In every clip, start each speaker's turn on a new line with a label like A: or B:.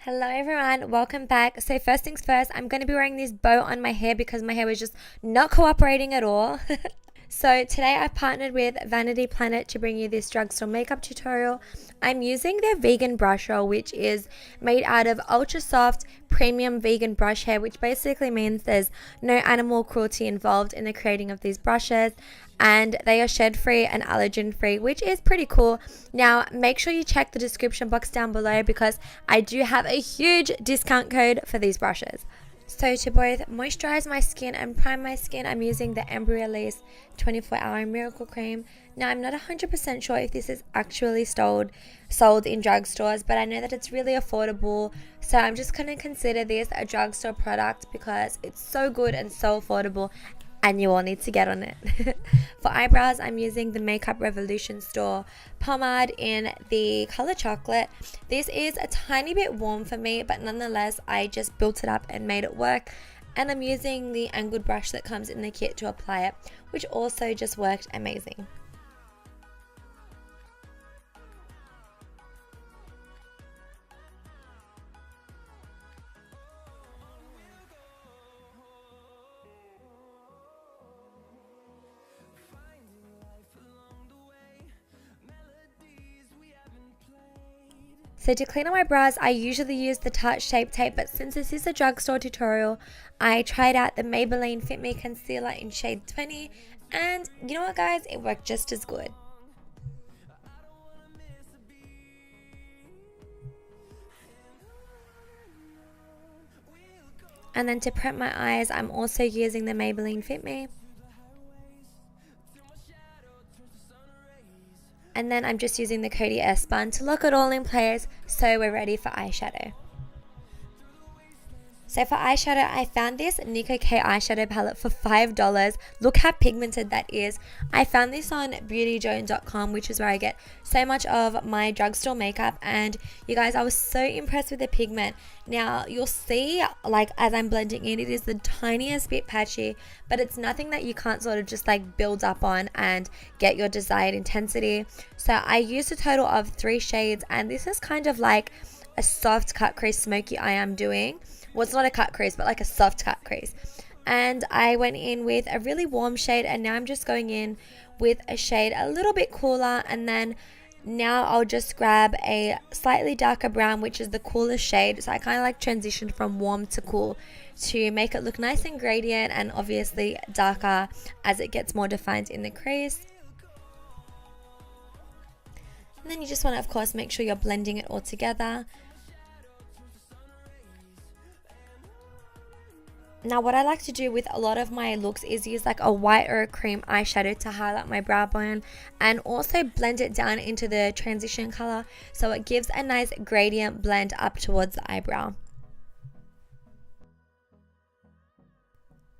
A: Hello everyone, welcome back. So first things first, I'm going to be wearing this bow on my hair because my hair was just not cooperating at all. So today I've partnered with Vanity Planet to bring you this drugstore makeup tutorial. I'm using their vegan brush roll, which is made out of ultra soft premium vegan brush hair, which basically means there's no animal cruelty involved in the creating of these brushes, and they are shed free and allergen free, which is pretty cool. Now make sure you check the description box down below because I do have a huge discount code for these brushes. So to both moisturize my skin and prime my skin, I'm using the Embryolisse 24-hour miracle cream. Now I'm not 100% sure if this is actually sold in drugstores, but I know that it's really affordable, so I'm just going to consider this a drugstore product because it's so good and so affordable, and you all need to get on it. For eyebrows, I'm using the Makeup Revolution store pomade in the color chocolate. This is a tiny bit warm for me, but nonetheless, I just built it up and made it work. And I'm using the angled brush that comes in the kit to apply it, which also just worked amazing. So to clean up my brows, I usually use the Tarte Shape Tape, but since this is a drugstore tutorial, I tried out the Maybelline Fit Me Concealer in shade 20, and you know what guys, it worked just as good. And then to prep my eyes, I'm also using the Maybelline Fit Me. And then I'm just using the Coty S-Bun to lock it all in place, so we're ready for eyeshadow. So for eyeshadow, I found this Nico K eyeshadow palette for $5. Look how pigmented that is. I found this on beautyjoan.com, which is where I get so much of my drugstore makeup, and you guys, I was so impressed with the pigment. Now you'll see, like as I'm blending in, it is the tiniest bit patchy, but it's nothing that you can't sort of just like build up on and get your desired intensity. So I used a total of 3 shades, and this is kind of like a soft cut crease smoky eye I'm doing. Well, it's not a cut crease, but like a soft cut crease. And I went in with a really warm shade, and now I'm just going in with a shade a little bit cooler, and then now I'll just grab a slightly darker brown, which is the coolest shade. So I kind of like transitioned from warm to cool to make it look nice and gradient, and obviously darker as it gets more defined in the crease. And then you just want to, of course, make sure you're blending it all together. Now what I like to do with a lot of my looks is use like a white or a cream eyeshadow to highlight my brow bone, and also blend it down into the transition color so it gives a nice gradient blend up towards the eyebrow.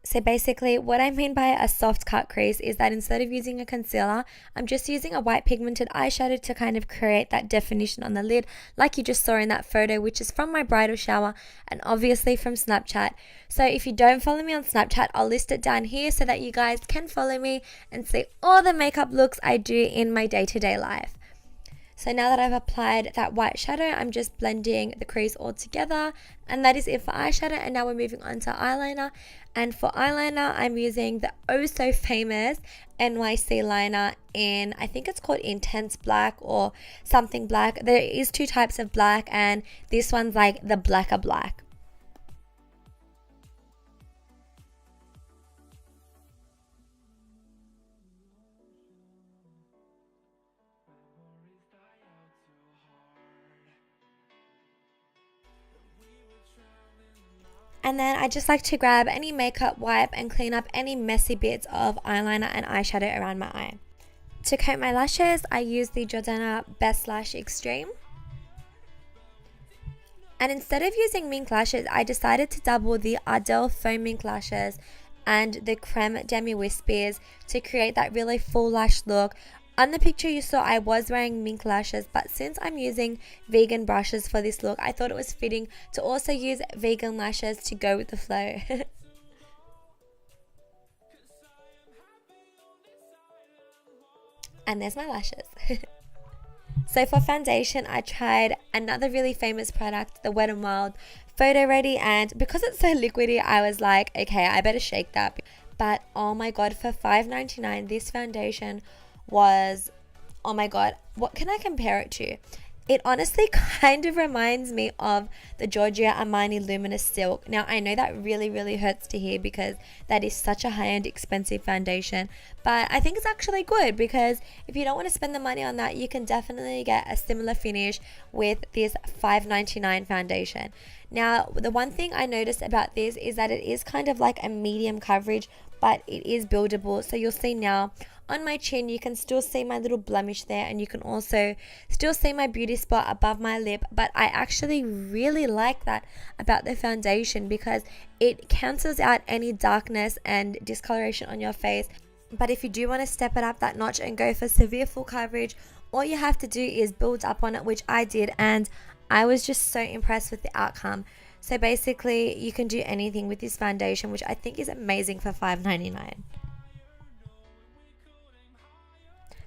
A: So basically what I mean by a soft cut crease is that instead of using a concealer, I'm just using a white pigmented eyeshadow to kind of create that definition on the lid, like you just saw in that photo, which is from my bridal shower and obviously from Snapchat. So if you don't follow me on Snapchat, I'll list it down here so that you guys can follow me and see all the makeup looks I do in my day-to-day life. So now that I've applied that white shadow, I'm just blending the crease all together, and that is it for eyeshadow. And now we're moving on to eyeliner. And for eyeliner, I'm using the oh so famous NYC liner in, I think it's called Intense Black or something black. There is 2 types of black, and this one's like the blacker black. And then I just like to grab any makeup wipe and clean up any messy bits of eyeliner and eyeshadow around my eye. To coat my lashes, I use the Jordana Best Lash Extreme. And instead of using mink lashes, I decided to double the Ardell Foam Mink Lashes and the Creme Demi Wispies to create that really full lash look. On the picture you saw, I was wearing mink lashes, but since I'm using vegan brushes for this look, I thought it was fitting to also use vegan lashes to go with the flow. And there's my lashes. So for foundation, I tried another really famous product, the Wet n Wild Photo Ready, and because it's so liquidy, I was like, okay, I better shake that. But oh my god, for $5.99, this foundation was, oh my god, what can I compare it to? It honestly kind of reminds me of the Giorgio Armani Luminous Silk. Now, I know that really hurts to hear because that is such a high-end expensive foundation, but I think it's actually good because if you don't want to spend the money on that, you can definitely get a similar finish with this $5.99 foundation. Now, the one thing I noticed about this is that it is kind of like a medium coverage, but it is buildable. So you'll see now on my chin, you can still see my little blemish there, and you can also still see my beauty spot above my lip. But I actually really like that about the foundation because it cancels out any darkness and discoloration on your face. But if you do want to step it up that notch and go for severe full coverage, all you have to do is build up on it, which I did, and I was just so impressed with the outcome. So basically, you can do anything with this foundation, which I think is amazing for $5.99.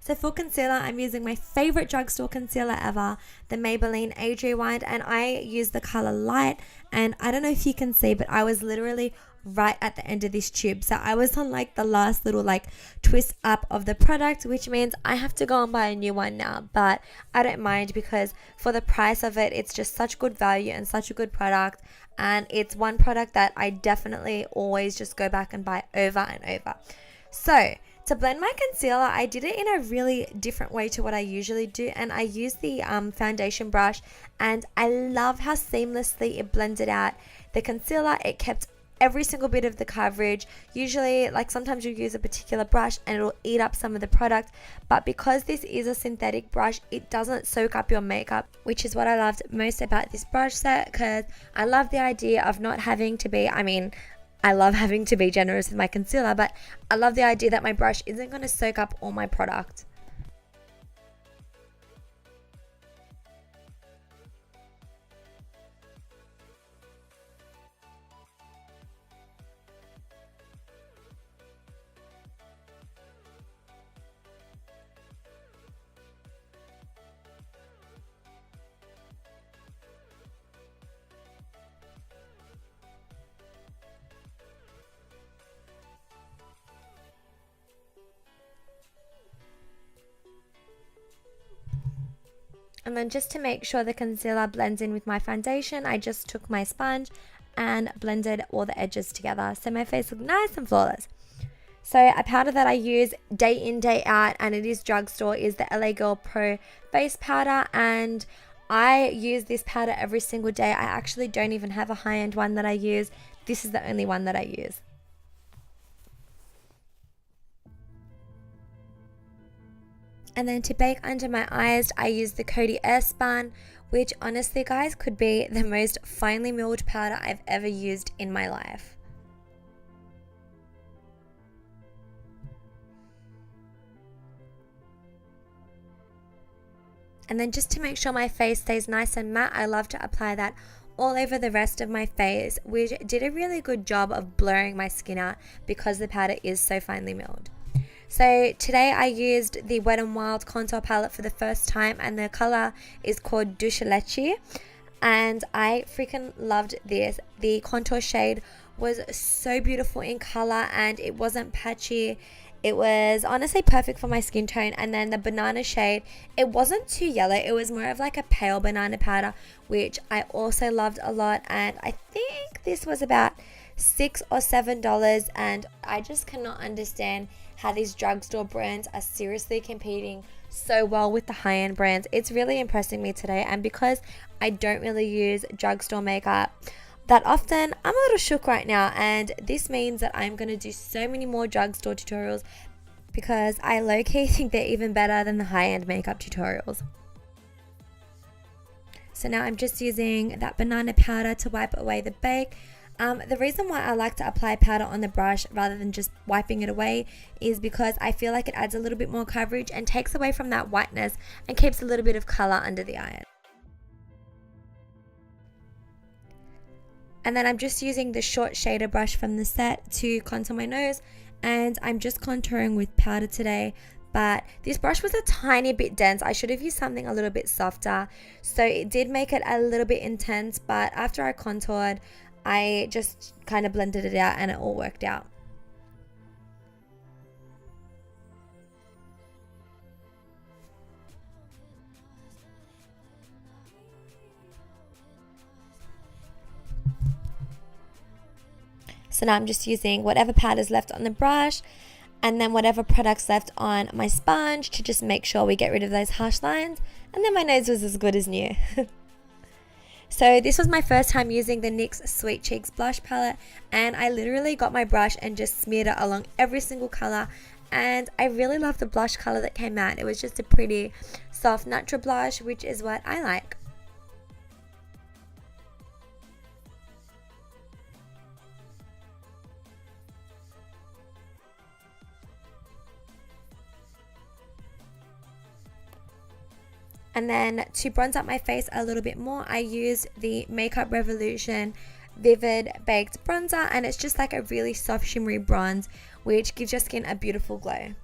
A: So for concealer, I'm using my favorite drugstore concealer ever, the Maybelline Age Rewind, and I use the color Light. And I don't know if you can see, but I was literally right at the end of this tube. So I was on like the last little like twist up of the product, which means I have to go and buy a new one now. But I don't mind because for the price of it, it's just such good value and such a good product. And it's one product that I definitely always just go back and buy over and over. So to blend my concealer, I did it in a really different way to what I usually do, and I used the foundation brush, and I love how seamlessly it blended out the concealer. It kept every single bit of the coverage. Usually, like sometimes you use a particular brush and it'll eat up some of the product, but because this is a synthetic brush, it doesn't soak up your makeup, which is what I loved most about this brush set, because I love the idea of not having to be, I love having to be generous with my concealer, but I love the idea that my brush isn't going to soak up all my product. And then just to make sure the concealer blends in with my foundation, I just took my sponge and blended all the edges together. So my face looked nice and flawless. So a powder that I use day in, day out, and it is drugstore, is the LA Girl Pro Face Powder. And I use this powder every single day. I actually don't even have a high-end one that I use. This is the only one that I use. And then to bake under my eyes, I use the Coty Airspun, which honestly, guys, could be the most finely milled powder I've ever used in my life. And then just to make sure my face stays nice and matte, I love to apply that all over the rest of my face, which did a really good job of blurring my skin out because the powder is so finely milled. So today I used the Wet n Wild contour palette for the first time, and the color is called Douce Leche, and I freaking loved this. The contour shade was so beautiful in color and it wasn't patchy. It was honestly perfect for my skin tone. And then the banana shade, it wasn't too yellow, it was more of like a pale banana powder, which I also loved a lot. And I think this was about $6 or $7, and I just cannot understand how these drugstore brands are seriously competing so well with the high-end brands. It's really impressing me today, and because I don't really use drugstore makeup that often, I'm a little shook right now, and this means that I'm going to do so many more drugstore tutorials because I low-key think they're even better than the high-end makeup tutorials. So now I'm just using that banana powder to wipe away the bake. The reason why I like to apply powder on the brush rather than just wiping it away is because I feel like it adds a little bit more coverage and takes away from that whiteness and keeps a little bit of color under the eye. And then I'm just using the short shader brush from the set to contour my nose, and I'm just contouring with powder today. but this brush was a tiny bit dense. I should have used something a little bit softer, so it did make it a little bit intense, but after I contoured, I just kind of blended it out and it all worked out. So now I'm just using whatever powder's left on the brush and then whatever product's left on my sponge to just make sure we get rid of those harsh lines. And then my nose was as good as new. So this was my first time using the NYX Sweet Cheeks blush palette, and I literally got my brush and just smeared it along every single color, and I really love the blush color that came out. It was just a pretty soft natural blush, which is what I like. And then to bronze up my face a little bit more, I used the Makeup Revolution Vivid Baked Bronzer, and it's just like a really soft shimmery bronze which gives your skin a beautiful glow.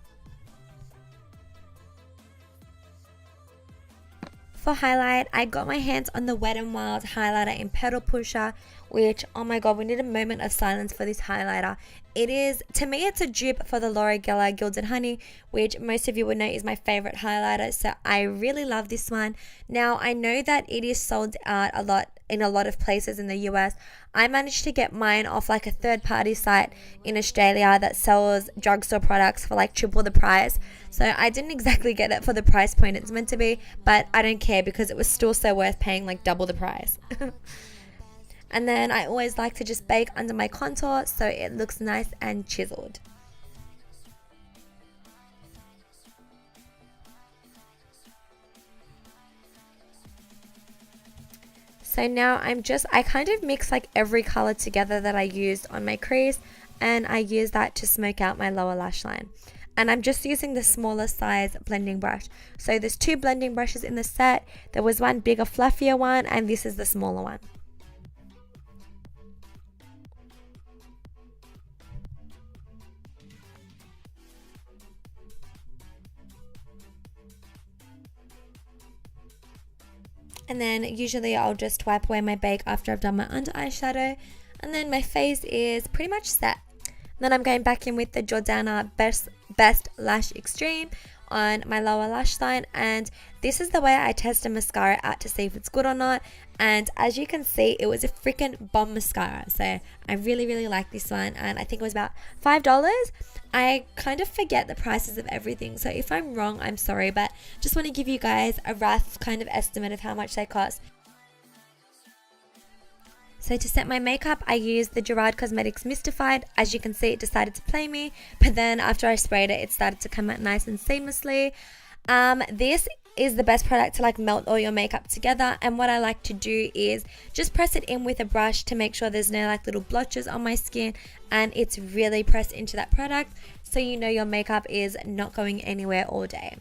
A: For highlight, I got my hands on the Wet n Wild highlighter in Petal Pusher, which, oh my god, we need a moment of silence for this highlighter. It is, to me, it's a dupe for the Laura Geller Gilded Honey, which most of you would know is my favorite highlighter, so I really love this one. Now, I know that it is sold out a lot in a lot of places in the US. I managed to get mine off like a third-party site in Australia that sells drugstore products for like triple the price. So I didn't exactly get it for the price point it's meant to be, but I don't care because it was still so worth paying like double the price. And then I always like to just bake under my contour so it looks nice and chiseled. So now I kind of mix like every color together that I used on my crease, and I use that to smoke out my lower lash line. And I'm just using the smaller size blending brush. So there's two blending brushes in the set. There was one bigger, fluffier one, and this is the smaller one. And then usually I'll just wipe away my bake after I've done my under eye shadow, and then my face is pretty much set. Then I'm going back in with the Jordana Best Lash Extreme on my lower lash line, and this is the way I test a mascara out to see if it's good or not. And as you can see, it was a freaking bomb mascara, so I really like this one, and I think it was about $5. I kind of forget the prices of everything, so if I'm wrong, I'm sorry, but just want to give you guys a rough kind of estimate of how much they cost. So to set my makeup, I used the Gerard Cosmetics Mystified. As you can see, it decided to play me, but then after I sprayed it, it started to come out nice and seamlessly. This is the best product to like melt all your makeup together, and what I like to do is just press it in with a brush to make sure there's no like little blotches on my skin, and it's really pressed into that product so you know your makeup is not going anywhere all day.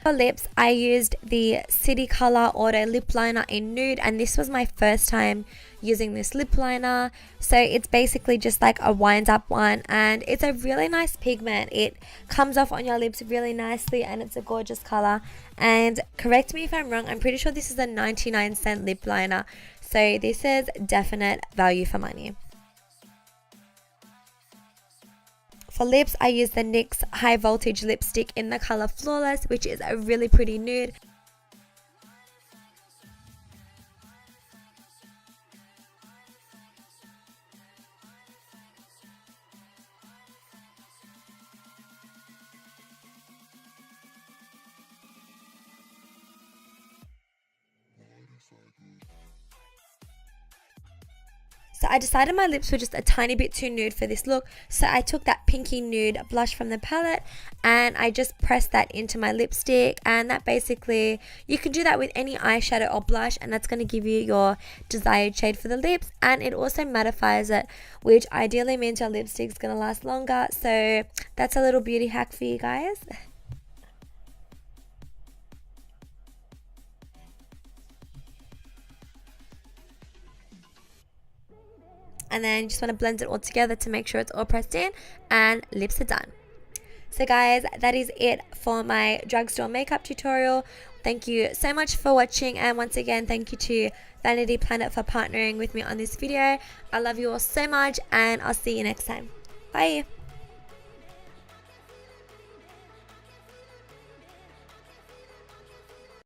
A: For lips, I used the City Color Auto Lip Liner in Nude, and this was my first time using this lip liner. So it's basically just like a wind up one, and it's a really nice pigment. It comes off on your lips really nicely, and it's a gorgeous color. And correct me if I'm wrong, I'm pretty sure this is a 99-cent lip liner, so this is definite value for money. For lips, I use the NYX High Voltage Lipstick in the color Flawless, which is a really pretty nude. So I decided my lips were just a tiny bit too nude for this look, so I took that pinky nude blush from the palette and I just pressed that into my lipstick, and that basically, you can do that with any eyeshadow or blush, and that's going to give you your desired shade for the lips, and it also mattifies it, which ideally means your lipstick's going to last longer. So that's a little beauty hack for you guys. And then you just want to blend it all together to make sure it's all pressed in, and lips are done. So guys, that is it for my drugstore makeup tutorial. Thank you so much for watching, and once again, thank you to Vanity Planet for partnering with me on this video. I love you all so much, and I'll see you next time. Bye.